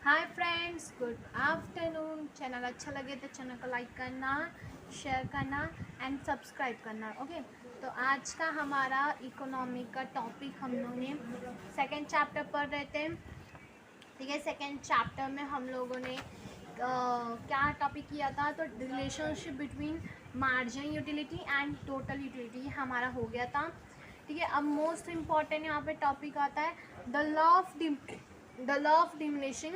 Hi friends, good afternoon. Channel अच्छा लगे तो चैनल को लाइक करना, शेयर करना एंड सब्सक्राइब करना। ओके, तो आज का हमारा इकोनॉमी का टॉपिक हम लोगों ने सेकेंड चैप्टर पढ़ रहे थे। ठीक है, सेकेंड चैप्टर में हम लोगों ने क्या टॉपिक किया था, तो relationship between margin utility and total utility हमारा हो गया था। ठीक है, अब मोस्ट इम्पॉर्टेंट यहाँ पे टॉपिक आता है the law of diminishing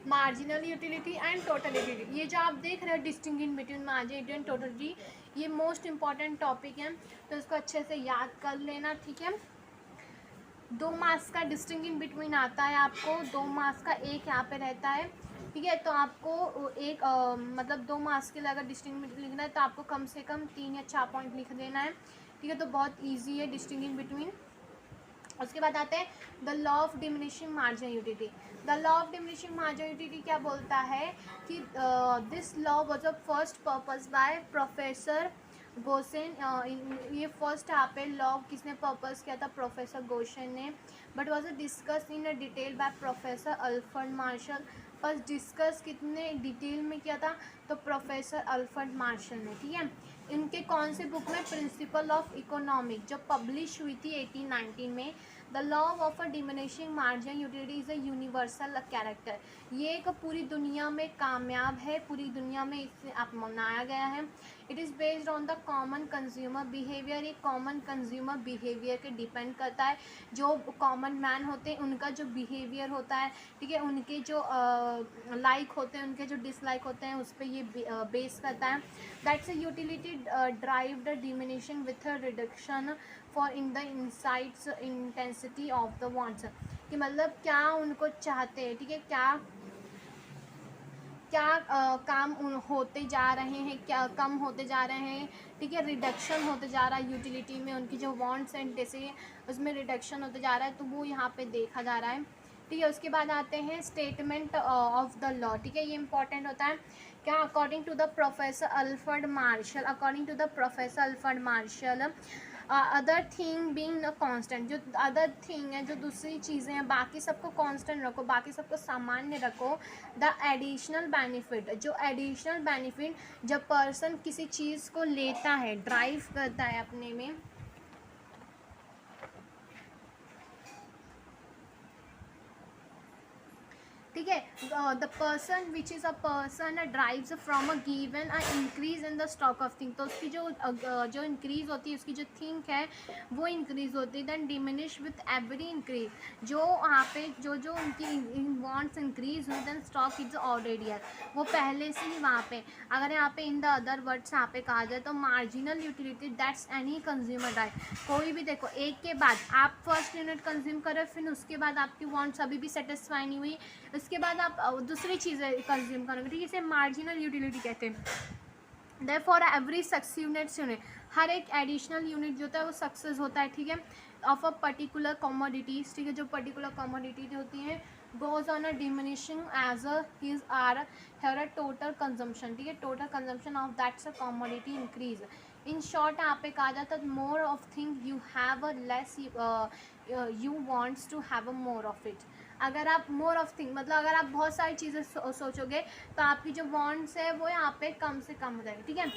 marginal utility and total utility. ये जो आप देख रहे हो distinguish between margin utility and total utility, ये मोस्ट इंपॉर्टेंट टॉपिक है, तो इसको अच्छे से याद कर लेना। ठीक है, 2 मार्क्स का डिस्टिंग्विश बिटवीन आता है आपको, 2 मार्क्स का एक यहाँ पे रहता है। ठीक है, तो आपको एक मतलब 2 मार्क्स के लिए अगर डिस्टिंग्विश लिखना है तो आपको कम से कम 3 या 4 पॉइंट लिख देना है। ठीक है, तो बहुत ईजी है डिस्टिंग्विश बिटवीन। उसके बाद आते हैं the law of diminishing margin utility. The law of diminishing margin utility क्या बोलता है कि this law was a first purpose by professor Gaussian. ये फर्स्ट यहाँ पे लॉ किसने पर्पस किया था? प्रोफेसर गोसेन ने। But was discuss in a detail by professor Alfred martial. First discuss कितने डिटेल में किया था? तो प्रोफेसर अल्फ्रेड मार्शल ने। ठीक है, इनके कौन से बुक में? प्रिंसिपल ऑफ इकोनॉमिक, जो पब्लिश हुई थी 1819 में। The law of a diminishing margin utility is a universal character. ये एक पूरी दुनिया में कामयाब है, पूरी दुनिया में इसे अपनाया गया है। It is based on the common consumer behaviour. ये कॉमन कंज्यूमर बिहेवियर के डिपेंड करता है। जो कॉमन मैन होते हैं उनका जो बिहेवियर होता है, ठीक है, उनके जो लाइक होते हैं, उनके जो डिसलाइक होते हैं, उस पर ये बेस करता है। That's a utility drive the diminishing with a reduction for in the insights intensity of the wants. कि मतलब क्या उनको चाहते हैं, ठीक है, क्या काम होते जा रहे हैं, क्या कम होते जा रहे हैं। ठीक है, रिडक्शन होते जा रहा है यूटिलिटी में, उनकी जो वांट्स एंड जैसे उसमें रिडक्शन होते जा रहा है, तो वो यहाँ पे देखा जा रहा है। ठीक है, उसके बाद आते हैं स्टेटमेंट ऑफ द लॉ। ठीक है, ये इंपॉर्टेंट होता है क्या? According to the professor Alfred Marshall, according to the professor Alfred Marshall, other thing being constant. जो अदर थिंग है, जो दूसरी चीज़ें हैं, बाकी सबको कांस्टेंट रखो, बाकी सबको सामान्य रखो। द एडिशनल बेनिफिट, जो एडिशनल बेनिफिट जब पर्सन किसी चीज़ को लेता है, ड्राइव करता है अपने में, ठीक है, the person which is a person drives from a given a increase in the stock of thing. तो उसकी जो इंक्रीज होती है, उसकी जो थिंक है वो इंक्रीज होती है। Than diminish with every increase. जो वहाँ पे जो जो उनकी वांट्स इंक्रीज हुई, दैन स्टॉक इज ऑलरेडी है, वो पहले से ही वहाँ पे। अगर यहाँ पे इन द अदर वर्ड्स यहाँ पे कहा जाए तो marginal utility that's any consumer drive. कोई भी देखो, एक के बाद आप फर्स्ट यूनिट कंज्यूम करो, फिर उसके बाद आपकी वांट्स अभी भी सेटिस्फाई नहीं हुई, उसके बाद आप दूसरी चीज़ें कंज्यूम करोगे। ठीक है, इसे मार्जिनल यूटिलिटी कहते हैं। देयरफॉर एवरी सक्सेसिव यूनिट, हर एक एडिशनल यूनिट जो होता है वो सक्सेस होता है। ठीक है, ऑफ अ पर्टिकुलर कमोडिटीज़। ठीक है, जो पर्टिकुलर कमोडिटी होती हैं goes on a diminishing as a his are here a total consumption. ठीक है, total consumption of that's a commodity increase. In short यहाँ पे कहा जाता है more of thing you have a less you wants to have a more of it. अगर आप मोर of thing मतलब अगर आप बहुत सारी चीज़ें सोचोगे तो आपकी जो वांट्स है वो यहाँ पे कम से कम हो जाएगी। ठीक है,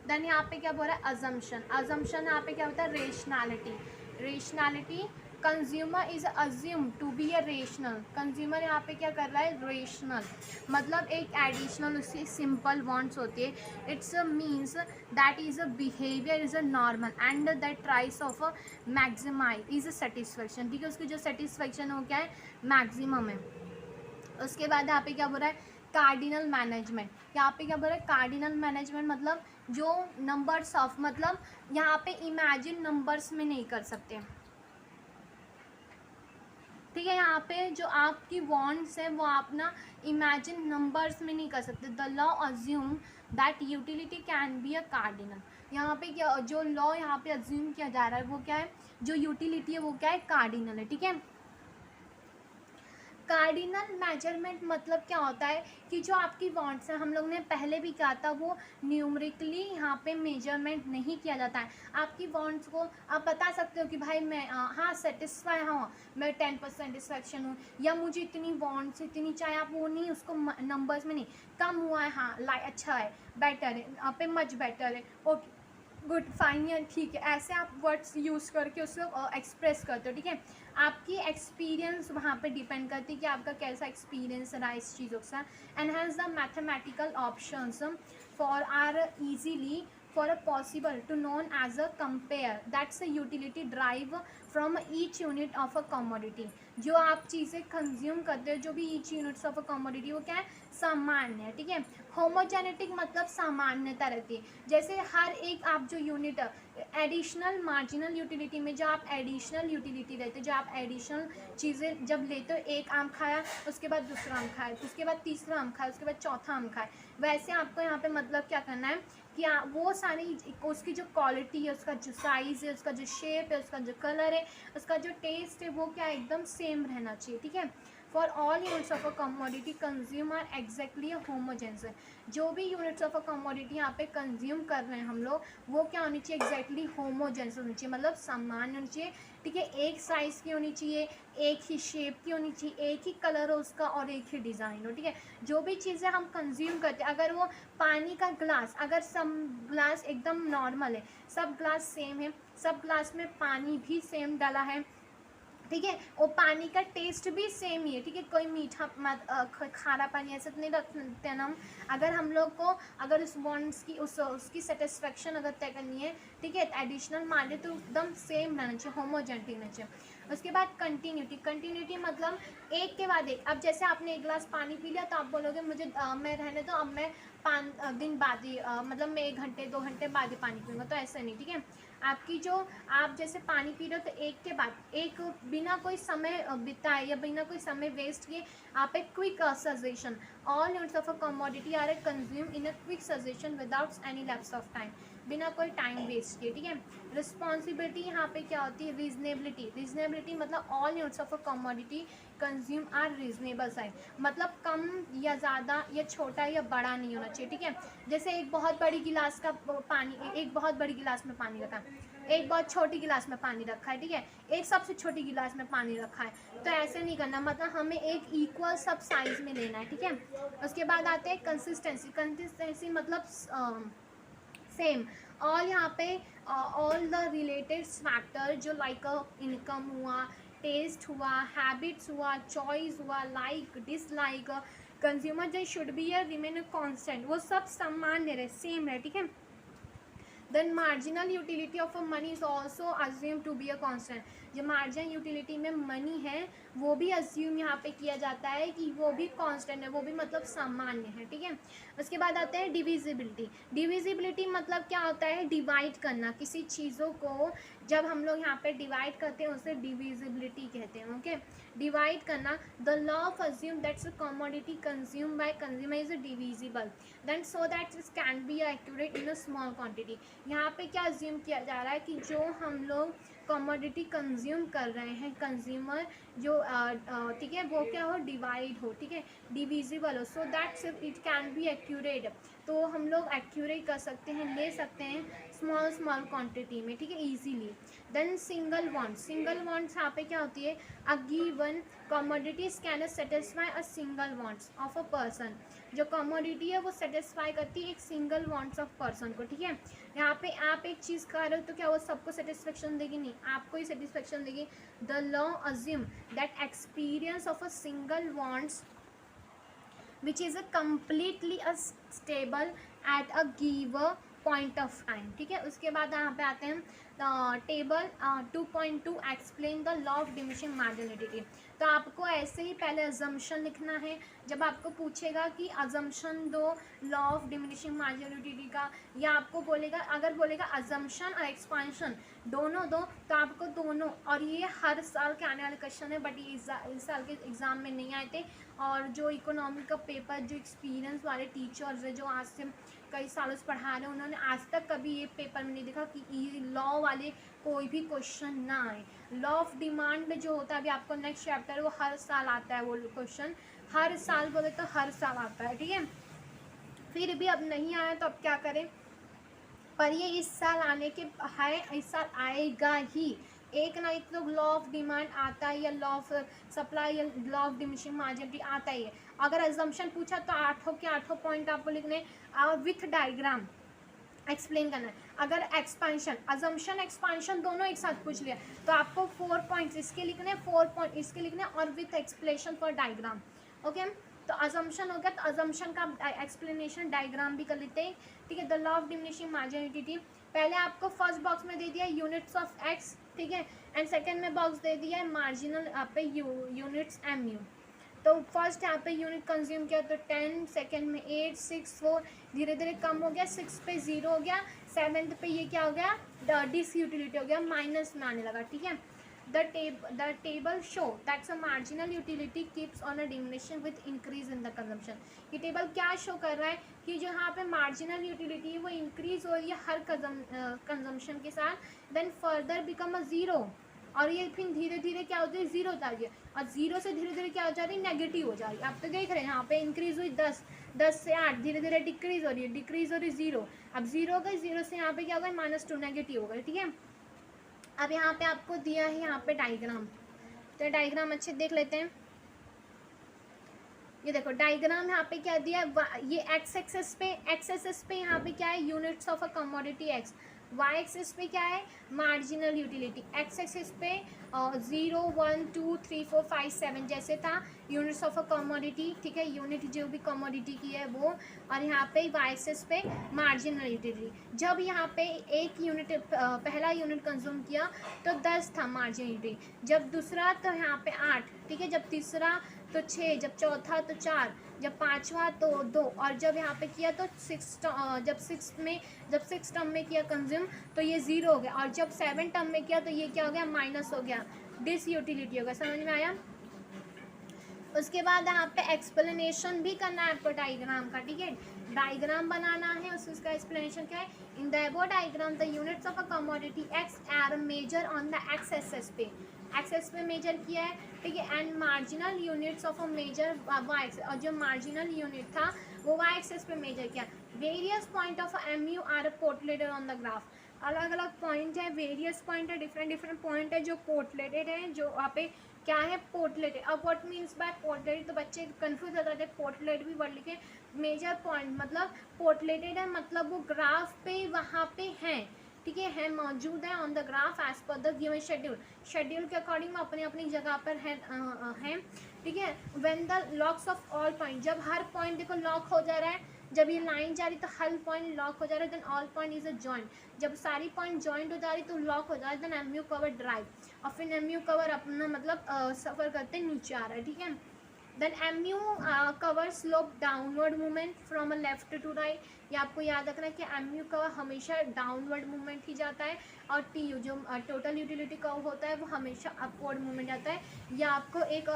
देन यहाँ पे क्या बोल रहा है? अजम्पशन। अजम्पशन यहाँ पे क्या होता है? Rationality. Rationality, consumer is assume to be a rational. Consumer यहाँ पे क्या कर रहा है? रेशनल, मतलब एक एडिशनल उसकी सिंपल वांट्स होती है। It's means that is a behaviour is a normal and that tries of a maximise is a satisfaction. ठीक है, उसकी जो सेटिस्फेक्शन हो क्या है? मैक्सिमम है। उसके बाद यहाँ पे क्या बोल रहा है? Cardinal management. यहाँ पे क्या बोल रहा है? कार्डिनल मैनेजमेंट मतलब जो नंबर्स ऑफ, मतलब यहाँ पे इमेजिन नंबर्स में नहीं कर सकते। ठीक है, यहाँ पे जो आपकी वांट्स है वो आप ना इमेजिन नंबर्स में नहीं कर सकते। The law assume that utility can be a cardinal. यहाँ पे क्या जो लॉ यहाँ पे अज्यूम किया जा रहा है वो क्या है? जो यूटिलिटी है वो क्या है? कार्डिनल है। ठीक है, कार्डिनल मेजरमेंट मतलब क्या होता है कि जो आपकी वॉन्ट्स हैं, हम लोग ने पहले भी कहा था, वो न्यूमरिकली यहाँ पे मेजरमेंट नहीं किया जाता है। आपकी वॉन्ट्स को आप बता सकते हो कि भाई मैं हाँ सेटिस्फाई हाँ मैं 10% सेटिस्फैक्शन हूँ, या मुझे इतनी वॉन्ट्स इतनी चाहिए, आप वो नहीं उसको नंबर्स में नहीं, कम हुआ है हाँ अच्छा है, बेटर है, आप पे मच बेटर है, ओके गुड फाइन या ठीक है, ऐसे आप वर्ड्स यूज़ करके उसको एक्सप्रेस करते हो। ठीक है, आपकी एक्सपीरियंस वहाँ पे डिपेंड करती है कि आपका कैसा एक्सपीरियंस रहा इस चीज़ों के साथ। Enhance the mathematical options for are easily for a possible to known as a compare, that's a utility drive from each unit of a commodity। जो आप चीज़ें कंज्यूम करते हो, जो भी each units of a commodity, वो क्या है, सामान्य है। ठीक है, होमोजेनेटिक मतलब सामान्यता रहती है, जैसे हर एक आप जो यूनिट एडिशनल मार्जिनल यूटिलिटी में जो आप एडिशनल यूटिलिटी रहते हैं, जो आप एडिशनल चीज़ें जब लेते हो, एक आम खाया उसके बाद दूसरा आम खाया, उसके बाद तीसरा आम खाया, उसके बाद चौथा आम खाया, वैसे आपको यहाँ पे मतलब क्या करना है कि वो सारी उसकी जो क्वालिटी है, उसका जो साइज़ है, उसका जो शेप है, उसका जो कलर है, उसका जो टेस्ट है, वो क्या एकदम सेम रहना चाहिए। ठीक है, for all units of a commodity consume are exactly homogeneous है। जो भी यूनिट्स ऑफ अ कमोडिटी यहाँ पे कंज्यूम कर रहे हैं हम लोग, वो क्या होनी चाहिए, एग्जैक्टली होमोजेंस होनी चाहिए, मतलब समान होनी चाहिए। ठीक है, एक साइज़ की होनी चाहिए, एक ही शेप की होनी चाहिए, एक ही कलर हो उसका और एक ही डिज़ाइन हो। ठीक है, जो भी चीज़ें हम कंज्यूम करते हैं, अगर वो पानी का ग्लास, अगर सब ग्लास एकदम नॉर्मल है, सब ग्लास सेम है, सब ग्लास में पानी भी सेम डाला है, ठीक है, और पानी का टेस्ट भी सेम ही है। ठीक है, कोई मीठा खारा पानी ऐसा नहीं रखते हैं हम। अगर हम लोग को अगर उस बॉन्ड्स की उसकी सेटिस्फेक्शन अगर तय करनी है, ठीक है, एडिशनल माने तो एकदम सेम रहना चाहिए, होमोजेनिटी रहना चाहिए। उसके बाद कंटिन्यूटी मतलब एक के बाद एक। अब जैसे आपने एक गिलास पानी पी लिया तो आप बोलोगे मुझे मैं रहने दो, अब मैं 5 दिन बाद ही मतलब मैं 1 घंटे 2 घंटे बाद ही पानी पीऊँगा, तो ऐसा नहीं। ठीक है, आपकी जो आप जैसे पानी पी रहे हो तो एक के बाद एक, बिना कोई समय बिताए या बिना कोई समय वेस्ट किए, आप एक quick suggestion, all units of a commodity are consume in a quick suggestion without any lapse of time, बिना कोई टाइम वेस्ट किए। ठीक है, रिस्पॉन्सिबिलिटी यहाँ पे क्या होती है, रीजनेबिलिटी मतलब all units of a commodity consume are reasonable size, मतलब कम या ज़्यादा या छोटा या बड़ा नहीं होना चाहिए। ठीक है, जैसे एक बहुत बड़ी गिलास का पानी, एक बहुत बड़ी गिलास में पानी रखा है, एक बहुत छोटी गिलास में पानी रखा है, ठीक है, एक सबसे छोटी गिलास में पानी रखा है, तो ऐसे नहीं करना, मतलब हमें एक इक्वल सब साइज में लेना है। ठीक है, उसके बाद आते हैं कंसिस्टेंसी मतलब सेम ऑल, यहाँ पे ऑल द रिलेटेड फैक्टर जो लाइक इनकम हुआ, टेस्ट हुआ, हैबिट्स हुआ, चॉइस हुआ, लाइक डिसलाइक, कंज्यूमर जो शुड बी या रिमेन कांस्टेंट, वो सब सामान्य रहे, सेम रहे। ठीक है, then marginal utility of a money is also assume to be a constant, जो मार्जिनल यूटिलिटी में मनी है वो भी अज्यूम यहाँ पे किया जाता है कि वो भी कांस्टेंट है, वो भी मतलब सामान्य है। ठीक है, उसके बाद आते हैं डिविजिबिलिटी मतलब क्या होता है, डिवाइड करना किसी चीज़ों को, जब हम लोग यहाँ पे डिवाइड करते हैं उसे डिविजिबिलिटी कहते हैं। ओके, डिवाइड करना, the law of assume that's a commodity consume by consumer is divisible then so that it can be accurate in a small quantity. यहाँ पे क्या अज्यूम किया जा रहा है कि जो हम लोग कमोडिटी कंज्यूम कर रहे हैं, कंज्यूमर जो ठीक है, वो क्या हो, डिवाइड हो, ठीक है, डिविजिबल हो, सो that it can be accurate, तो हम लोग एक्यूरेट कर सकते हैं, ले सकते हैं स्मॉल क्वांटिटी में। ठीक है, इजीली। देन सिंगल वॉन्ट्स यहाँ पे क्या होती है, a given commodities can satisfy a single wants of a person, जो कमोडिटी है वो सेटिस्फाई करती है एक सिंगल वॉन्ट्स ऑफ पर्सन को। ठीक है, यहाँ पे आप एक चीज़ खा रहे हो तो क्या वो सबको सेटिस्फेक्शन देगी, नहीं, आपको ही सेटिस्फेक्शन देगी। The law assume that experience of a single wants which is a completely a stable at a given point of time. ठीक है, उसके बाद यहाँ पे आते हैं table 2.2 explain the law of diminishing marginality. तो आपको ऐसे ही पहले अजम्पशन लिखना है, जब आपको पूछेगा कि अजम्पशन दो लॉ ऑफ डिमिनिशिंग मार्जिनलिटी का, या आपको बोलेगा, अगर बोलेगा अजम्पशन और एक्सपांशन, दोनों दो तो आपको दोनों, और ये हर साल के आने वाले क्वेश्चन है, बट ये इस साल के एग्ज़ाम में नहीं आए थे। और जो इकोनॉमी का पेपर जो एक्सपीरियंस वाले टीचर्स है जो आज से कई सालों से पढ़ा रहे हैं, उन्होंने आज तक कभी ये पेपर में नहीं देखा कि ये लॉ वाले कोई भी क्वेश्चन ना आए। लॉ ऑफ डिमांड जो होता है, अभी आपको नेक्स्ट चैप्टर वो हर साल आता है, वो क्वेश्चन हर साल बोले तो हर साल आता है, ठीक है। फिर भी अब नहीं आया तो अब क्या करें, पर ये इस साल आने के है, इस साल आएगा ही। एक ना एक तो लॉ ऑफ डिमांड आता है, या लॉ ऑफ सप्लाई, या लॉ ऑफ डिमिनिशिंग मार्जिन आता ही है। अगर एजम्पशन पूछा तो 8 के 8 पॉइंट आपको लिखने विथ डायग्राम एक्सप्लेन करना है। अगर एक्सपेंशन, अजम्पशन, एक्सपेंशन दोनों एक साथ पूछ लिया तो आपको 4 पॉइंट्स इसके लिखने, 4 पॉइंट इसके लिखने, और with explanation for diagram. Okay, तो अजम्पशन हो गया, तो अजम्पशन का एक्सप्लेनेशन डायग्राम भी कर लेते हैं, ठीक है। द लॉ ऑफ डिमिनिशिंग मार्जिनिटी, पहले आपको फर्स्ट बॉक्स में दे दिया है यूनिट्स ऑफ एक्स, ठीक है, एंड सेकेंड में बॉक्स दे दिया है मार्जिनल पे यूनिट्स एम यू। तो फर्स्ट यहाँ पे यूनिट कंज्यूम किया तो 10, सेकेंड में 8, 6, 4, धीरे धीरे कम हो गया, 6 पे 0 हो गया, 7th पे ये क्या हो गया, डिस यूटिलिटी हो गया, माइनस में आने लगा, ठीक है। the table show that a marginal utility keeps on a diminishing with increase in the consumption। ये टेबल क्या शो कर रहा है कि जो यहाँ पे मार्जिनल यूटिलिटी है वो इंक्रीज हो रही है हर कंजम्पशन के साथ, then further become a zero, और ये फिर धीरे धीरे क्या होती है, ज़ीरो हो जा रही है, और ज़ीरो से धीरे धीरे क्या हो जा रही है, नेगेटिव हो जा रही है। आप तो देख रहे हैं यहाँ पे इंक्रीज हुई 10, 10 से 8, धीरे धीरे डिक्रीज हो रही है, डिक्रीज हो रही है 0, अब 0 हो गई, 0 से यहाँ पे क्या हो गया, -2, नेगेटिव हो गया, ठीक है। अब यहाँ पे आपको दिया है यहाँ पे डायग्राम, तो डायग्राम अच्छे देख लेते हैं। ये देखो डायग्राम यहाँ पे क्या दिया, ये एक्स एक्सेस पे यहाँ पे क्या है, units of a commodity X, Y axis पे क्या है, मार्जिनल यूटिलिटी, एक्स एक्सेस पे 0, 1, 2, 3, 4, 5, 7 जैसे था यूनिट्स ऑफ अ कमोडिटी, ठीक है, यूनिट जो भी कमोडिटी की है वो, और यहाँ पे वाई एक्सेस पे मार्जिनल यूटिलिटी। जब यहाँ पे एक यूनिट पहला यूनिट कंज्यूम किया तो 10 था मार्जिनल यूटिलिटी, जब दूसरा तो यहाँ पे 8, ठीक है, जब तीसरा तो 6, जब चौथा तो 4, जब पाँचवा तो 2, और जब यहाँ पे किया तो 6, जब 6 टर्म में किया कंज्यूम तो ये 0 हो गया, और जब 7 टर्म में किया तो ये क्या हो गया, माइनस हो गया, डिस यूटिलिटी हो गया। समझ में आया। उसके बाद यहाँ पे एक्सप्लेनेशन भी करना है आपको डायग्राम का, ठीक है, डायग्राम बनाना है, उसका एक्सप्लेनेशन क्या है, in the above diagram the units of a commodity X are measure on the X axis पे, एक्सेस पे मेजर किया है, ठीक है, and marginal units of a measure Y axis, और जो मार्जिनल यूनिट था वो वाई एक्सेस पे मेजर किया। Various point of M U are plotted on the graph, अलग अलग पॉइंट है, वेरियस पॉइंट है, डिफरेंट पॉइंट है जो पोर्टलेटेड है, जो वहाँ पे क्या है, पोर्टलेटेड। अब व्हाट मीन्स बाय पोर्टलेटेड, तो बच्चे कंफ्यूज हो जाते हैं, पोर्टलेट भी वर्ड लिखे, मेजर पॉइंट मतलब पोर्टलेटेड है, मतलब वो ग्राफ पे वहाँ पे हैं, ठीक है मौजूद है on the graph as per the given schedule के अकॉर्डिंग अपनी अपनी जगह पर है, ठीक है। When the locks of all point, जब हर पॉइंट देखो लॉक हो जा रहा है, जब ये लाइन जा रही तो हर पॉइंट लॉक हो जा रहा है, then all point is a joint, जब सारी पॉइंट जॉइंट हो जा रही तो लॉक हो जा रहा है, then M U curve drive, और फिर एम यू कवर अपना मतलब सफ़र करते नीचे आ रहा है, ठीक है। Then M U curve slope downward movement from a left to right, ये आपको याद रखना है कि एम यू कवर हमेशा डाउनवर्ड मूवमेंट ही जाता है, और टी यू जो टोटल यूटिलिटी कर्व होता है वो हमेशा अपवर्ड मूवमेंट जाता है। या आपको एक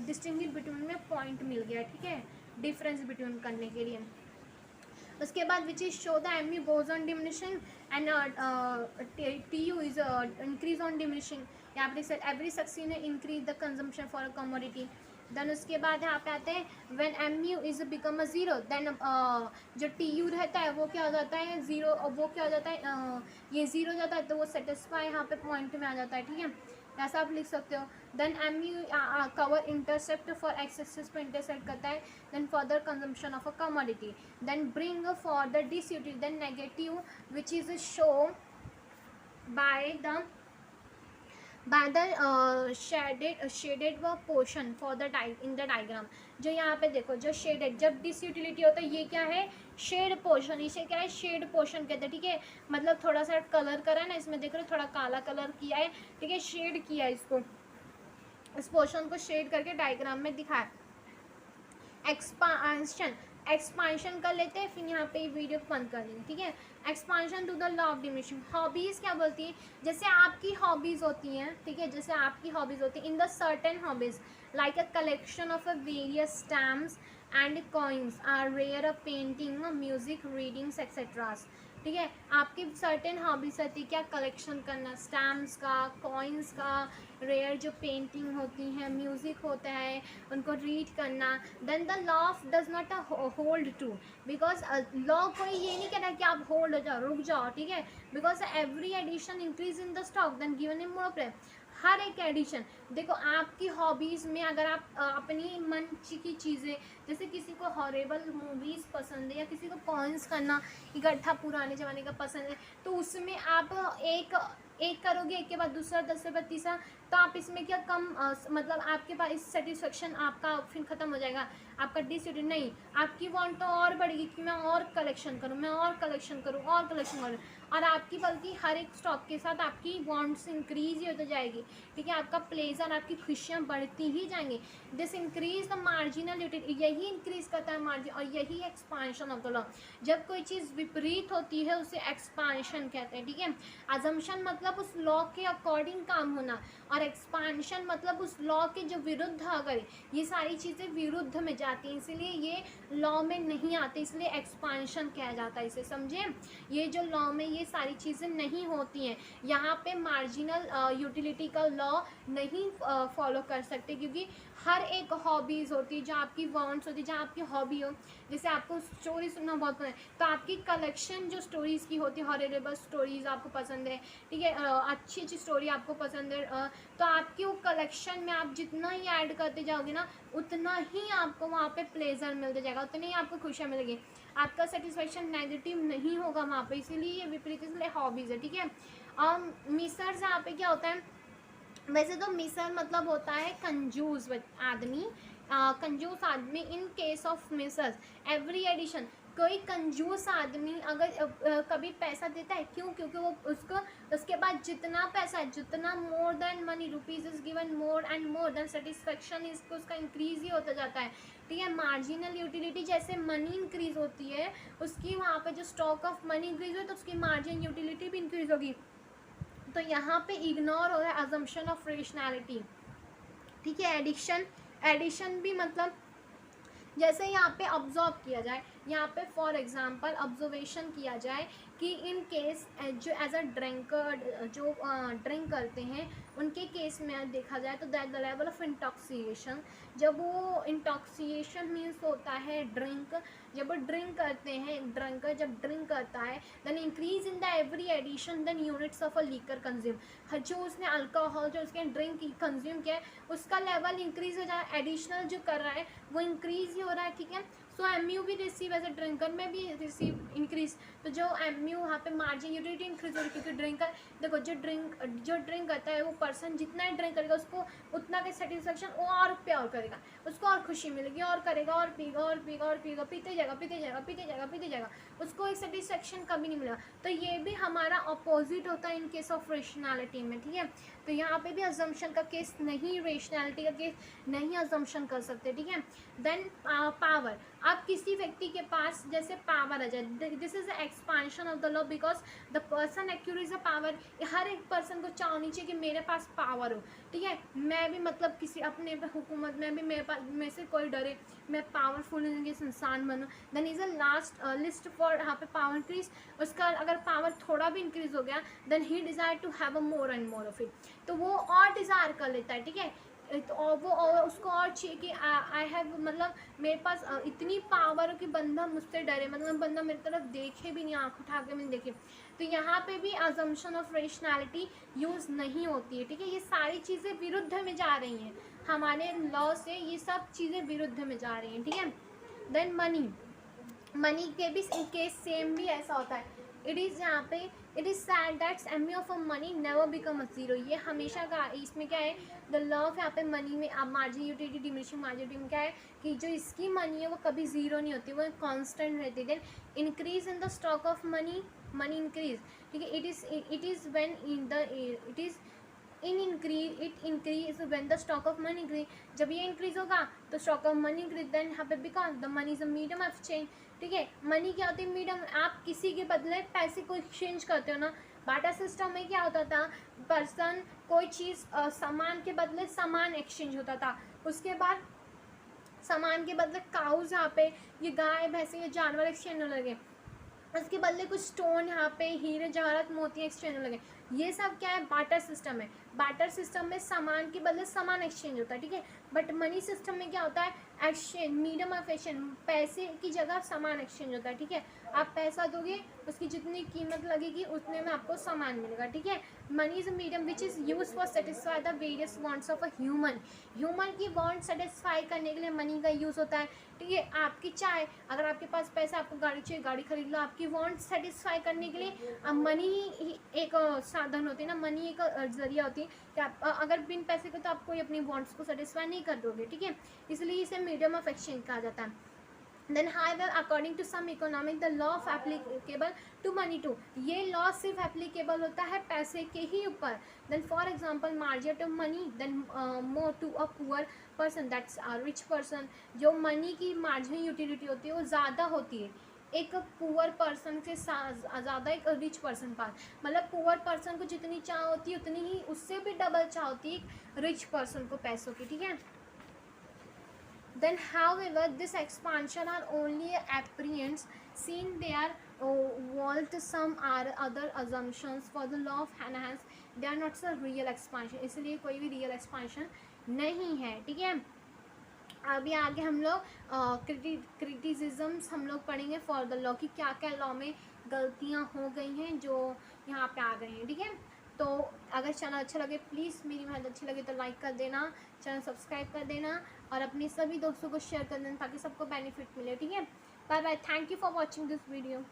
डिस्टिंग्विश बिटवीन में पॉइंट मिल गया, ठीक है, डिफरेंस बिटवीन करने के लिए। उसके बाद which is show the M U goes on diminishing and T U is increase on diminishing, यहाँ पर every succeed increase the consumption for a commodity. Then उसके बाद यहाँ पे आते हैं when M U is become a zero, then जो T U रहता है वो क्या हो जाता है, ज़ीरो, वो क्या हो जाता है, ये ज़ीरो हो जाता है, तो वो सेटिस्फाई यहाँ पे पॉइंट में आ जाता है, ठीक है, ऐसा आप लिख सकते हो। Then M U curve intercept for axis पे इंटरसेप्ट करता है, then further consumption of a commodity, then bring for the disutility, then negative which is show by the shaded व portion for the in the diagram. जो यहाँ पे देखो जो shaded, जब डिस यूटिलिटी होता है ये क्या है, शेड पोर्शन, इसे क्या है, शेड पोर्शन कहते हैं, ठीक है, मतलब थोड़ा सा कलर करा है ना, इसमें देख रहे हो थोड़ा काला कलर किया है, ठीक है, शेड किया है इसको, इस पोर्शन को शेड करके डायग्राम में दिखाया। एक्सपांशन, एक्सपांशन कर लेते हैं, फिर यहाँ पे वीडियो बंद कर देंगे, ठीक है। Expansion to the law of diminishing. Hobbies क्या बोलती है, जैसे आपकी हॉबीज़ होती हैं, ठीक है, जैसे आपकी हॉबीज़ होती हैं, in the certain hobbies like a collection of a various stamps and coins are rare, a painting, music, readings etceteras, ठीक है। आपकी सर्टेन हॉबीज रहती है, क्या, कलेक्शन करना स्टैम्प्स का, कॉइन्स का, रेयर जो पेंटिंग होती हैं, म्यूज़िक होता है, उनको रीड करना। Then the law of does not hold to, because law कोई ये नहीं कहता कि आप होल्ड हो जाओ, रुक जाओ, ठीक है, because every addition increase in the stock then given in more play. हर एक एडिशन, देखो आपकी हॉबीज़ में अगर आप अपनी मन की चीज़ें, जैसे किसी को हॉरेबल मूवीज़ पसंद है या किसी को कॉइन्स करना इकट्ठा पुराने ज़माने का पसंद है, तो उसमें आप एक करोगे, एक के बाद दूसरा, 10 के बाद तीसरा, तो आप इसमें क्या कम मतलब आपके पास इस सेटिस्फेक्शन आपका फिर ख़त्म हो जाएगा, आपका डिसटिस्फेक्शन नहीं, आपकी वांट तो और बढ़ेगी कि मैं और कलेक्शन करूँ, मैं और कलेक्शन करूँ, और कलेक्शन करूँ, और आपकी बल्कि हर एक स्टॉक के साथ आपकी वांट्स इंक्रीज ही होती जाएगी, ठीक है, आपका प्लेजर, आपकी खुशियाँ बढ़ती ही जाएंगी। This increase the marginal utility, यही इंक्रीज करता है मार्जिन, और यही एक्सपांशन ऑफ द लॉ। जब कोई चीज़ विपरीत होती है उसे एक्सपांशन कहते हैं, ठीक है। अजम्पशन मतलब उस लॉ के अकॉर्डिंग काम होना, और एक्सपांशन मतलब उस लॉ के जो विरुद्ध, अगर ये सारी चीज़ें विरुद्ध में जाती हैं इसीलिए ये लॉ में नहीं आते, इसलिए एक्सपांशन कहा जाता है, इसे समझे। ये जो लॉ में ये सारी चीज़ें नहीं होती हैं, यहाँ पे मार्जिनल यूटिलिटी का लॉ नहीं फॉलो कर सकते, क्योंकि हर एक हॉबीज़ होती है, जहाँ आपकी वांट्स होती है, जहाँ आपकी हॉबी हो, जैसे आपको स्टोरी सुनना बहुत पसंद है, तो आपकी कलेक्शन जो स्टोरीज़ की होती है, हॉरेबल स्टोरीज़ आपको पसंद है, ठीक है, अच्छी अच्छी स्टोरी आपको पसंद है, तो आपकी वो कलेक्शन में आप जितना ही ऐड करते जाओगे ना, उतना ही आपको वहाँ पे प्लेजर मिलते जाएगा, उतनी ही आपको खुशियाँ मिलेगी, आपका सेटिस्फेक्शन नेगेटिव नहीं होगा वहाँ पे, इसीलिए ये विपरीत, इसलिए हॉबीज़ है, ठीक है। मिसर्स यहाँ पे क्या होता है, वैसे तो मिसर मतलब होता है कंजूस आदमी, कंजूस आदमी। In case of misers every addition, कोई कंजूस आदमी अगर कभी पैसा देता है, क्यों, क्योंकि वो उसको उसके पास जितना पैसा है, जितना more than money rupees is given more and more than satisfaction इसको उसका इंक्रीज ही होता जाता है, ठीक है। मार्जिनल यूटिलिटी, जैसे मनी इंक्रीज होती है उसकी, वहाँ पे जो स्टॉक ऑफ मनी इंक्रीज हो तो उसकी मार्जिन यूटिलिटी भी इंक्रीज होगी, तो यहाँ पे इग्नोर हो रहा है अजम्पशन ऑफ रेशनैलिटी, ठीक है। एडिशन भी मतलब जैसे यहाँ पे ऑब्जर्व किया जाए, यहाँ पे फॉर एग्जांपल ऑब्जर्वेशन किया जाए कि इन केस जो एज अ ड्रिंकर जो ड्रिंक करते हैं उनके केस में देखा जाए तो दैट द लेवल ऑफ इंटॉक्सिएशन, जब वो इंटॉक्सिएशन मीन्स होता है ड्रिंक, जब वो ड्रिंक करते हैं, ड्रिंकर जब ड्रिंक करता है, then increase in the every addition then units of a liquor consume, जो उसने अल्कोहल जो उसके ड्रिंक कंज्यूम किया है उसका लेवल इंक्रीज हो जाए, एडिशनल जो कर रहा है वो इंक्रीज ही हो रहा है, ठीक है। सो MU भी रिसीव एज ए ड्रिंकर में भी रिसीव इंक्रीज, तो जो MU वहाँ पे मार्जिन यूटिलिटी इंक्रीज हो रही है, क्योंकि ड्रिंकर, देखो जो ड्रिंक करता है वो पर्सन जितना ही ड्रिंक करेगा उसको उतना के सेटिस्फेक्शन और प्यार करेगा, उसको और खुशी मिलेगी, और करेगा, और पीगा, और पीगा, और पीगा, पीते जाएगा, पीते जाएगा, पीते जाएगा, पीते जाएगा, उसको एक सेटिस्फेक्शन कभी नहीं मिलेगा। तो ये भी हमारा अपोजिट होता है इन केस ऑफ रेशनैलिटी में, ठीक है। तो यहाँ पे भी अजम्पशन का केस नहीं, रेशनैलिटी का केस नहीं अजम्पशन कर सकते, ठीक है। देन पावर, अब किसी व्यक्ति के पास जैसे पावर आ जाए, this is expansion of the law, because the person acquires a power, हर एक पर्सन को चाहनी चाहिए कि मेरे पास पावर हो, ठीक है, मैं भी मतलब किसी अपने हुकूमत में भी मेरे पास मेरे से कोई डरे, मैं पावरफुल इंसान बनूँ, then is a last list for यहाँ पे पावर इंक्रीज, उसका अगर पावर थोड़ा भी इंक्रीज हो गया then he desire to have a more and more of it, तो वो और डिज़ायर कर लेता है, ठीक है, तो वो और उसको और चाहिए कि आई हैव, मतलब मेरे पास इतनी पावर हो कि बंदा मुझसे डरे, मतलब बंदा मेरी तरफ देखे भी नहीं, आँख उठा के मैंने देखे, तो यहाँ पे भी अजम्पशन ऑफ रेशनैलिटी यूज़ नहीं होती है, ठीक है। ये सारी चीज़ें विरुद्ध में जा रही हैं, हमारे लॉ से ये सब चीज़ें विरुद्ध में जा रही हैं, ठीक है। देन मनी के भी केस सेम भी ऐसा होता है, इट इज़ यहाँ पे it is sad that's MU of money never become a zero, ये हमेशा का, इसमें क्या है, द लॉ ऑफ यहाँ पे मनी में अब मार्जिन यूटिलिटी डिमिनिशिंग मार्जिन में क्या है कि जो इसकी मनी है वो कभी जीरो नहीं होती, वो कांस्टेंट रहती है। Increase in the stock of money increase, ठीक है, it is when in the it is in increase it increase when the stock of money increase, जब ये इंक्रीज होगा तो stock of money increase, then यहाँ पे because the money is a medium of change. ठीक है, money क्या होती है? मीडियम। आप किसी के बदले पैसे को एक्सचेंज करते हो ना। बाटा सिस्टम में क्या होता था? पर्सन कोई चीज़ सामान के बदले सामान एक्सचेंज होता था। उसके बाद सामान के बदले काउज, यहाँ पे ये गाय भैंसे ये जानवर एक्सचेंज होने लगे। उसके बदले कुछ स्टोन, यहाँ पे हीरे जवाहरात मोती एक्सचेंज होने लगे। ये सब क्या है? बाटर सिस्टम है। बाटर सिस्टम में सामान के बदले सामान एक्सचेंज होता है। ठीक है, बट मनी सिस्टम में क्या होता है? एक्सचेंज, मीडियम ऑफ एक्सचेंज, पैसे की जगह सामान एक्सचेंज होता है। ठीक है, आप पैसा दोगे, उसकी जितनी कीमत लगेगी उतने में आपको सामान मिलेगा। ठीक है, money is a medium which is use for satisfy the various wants of a human. Human की वांट सेटिस्फाई करने के लिए मनी का यूज़ होता है। ठीक है, आपकी चाहे, अगर आपके पास पैसा, आपको गाड़ी चाहिए, गाड़ी खरीद लो। आपकी वांट सेटिस्फाई करने के लिए मनी ही एक साधन होती है ना, मनी एक जरिया होती है कि आप अगर बिन पैसे के तो आप कोई अपनी वांट्स को सेटिस्फाई नहीं कर दोगे। ठीक है, इसलिए इसे मीडियम ऑफ एक्सचेंज कहा जाता है। Then however according to some economic the law of applicable to money to, ये लॉ सिर्फ एप्लीकेबल होता है पैसे के ही ऊपर। Then for example margin to money then more to a poor person that's a rich person. जो money की मार्जिनल यूटिलिटी होती है वो ज़्यादा होती है एक पुअर पर्सन से ज़्यादा एक रिच पर्सन पास। मतलब पुअर पर्सन को जितनी चाह होती है उतनी ही उससे भी डबल चाह होती है रिच पर्सन को पैसों की। ठीक है, then however this expansion are only apprehensions seen there vault some are other assumptions for the law of enhance, they are not a real expansion, इसलिए कोई भी real expansion नहीं है। ठीक है, अभी आगे हम लोग क्रिटिसिज्म्स हम लोग पढ़ेंगे फॉर द लॉ कि क्या क्या लॉ में गलतियाँ हो गई हैं जो यहाँ पे आ गई हैं। ठीक है, तो अगर चैनल अच्छा लगे प्लीज़, मेरी मेहनत अच्छी लगे तो लाइक कर देना, चैनल सब्सक्राइब कर देना और अपने सभी दोस्तों को शेयर कर देना ताकि सबको बेनिफिट मिले। ठीक है, bye bye, thank you for watching this video.